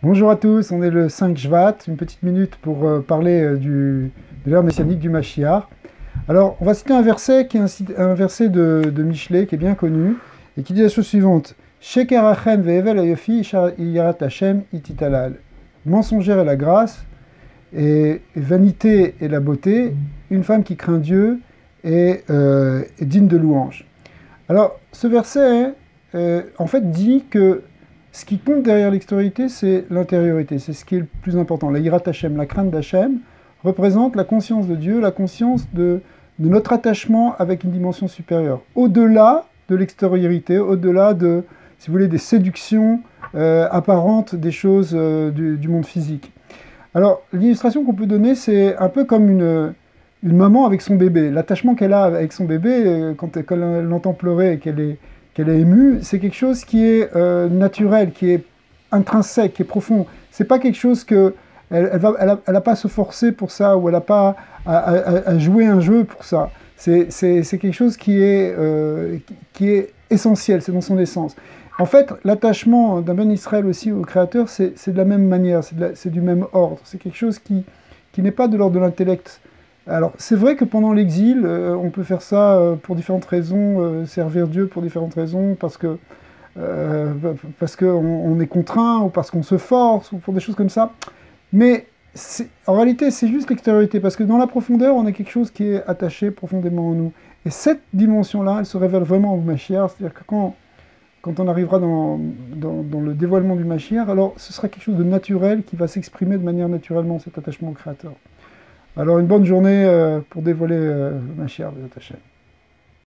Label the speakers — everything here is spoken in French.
Speaker 1: Bonjour à tous, on est le 5 Shvat, une petite minute pour parler de l'ère messianique du Mashiach. Alors, on va citer un verset qui est un verset de Michelet qui est bien connu et qui dit la chose suivante: Sheker achen ve'evel ayofi yirat Hashem ititalal. Mensongère est la grâce et vanité est la beauté. Une femme qui craint Dieu est digne de louange. Alors, ce verset, en fait, dit que ce qui compte derrière l'extériorité, c'est l'intériorité. C'est ce qui est le plus important. La hirat Hashem, la crainte d'Hachem, représente la conscience de Dieu, la conscience de notre attachement avec une dimension supérieure. Au-delà de l'extériorité, au-delà de, si vous voulez, des séductions apparentes des choses du monde physique. Alors, l'illustration qu'on peut donner, c'est un peu comme une maman avec son bébé. L'attachement qu'elle a avec son bébé, quand elle l'entend pleurer et qu'elle est émue, c'est quelque chose qui est naturel, qui est intrinsèque, qui est profond. C'est pas quelque chose que elle a pas à se forcer pour ça, ou elle n'a pas à jouer un jeu pour ça. C'est quelque chose qui est essentiel, c'est dans son essence. En fait, l'attachement d'un Ben Israël aussi au Créateur, c'est de la même manière, c'est du même ordre. C'est quelque chose qui n'est pas de l'ordre de l'intellect. Alors, c'est vrai que pendant l'exil, on peut faire ça pour différentes raisons, servir Dieu pour différentes raisons, parce qu'on est contraint, ou parce qu'on se force, ou pour des choses comme ça. Mais en réalité, c'est juste l'extériorité, parce que dans la profondeur, on a quelque chose qui est attaché profondément en nous. Et cette dimension-là, elle se révèle vraiment au Mashiach, c'est-à-dire que quand on arrivera dans le dévoilement du Mashiach, alors ce sera quelque chose de naturel qui va s'exprimer de manière naturellement, cet attachement au Créateur. Alors une bonne journée pour dévoiler le Mashiach, Bezat Hashem.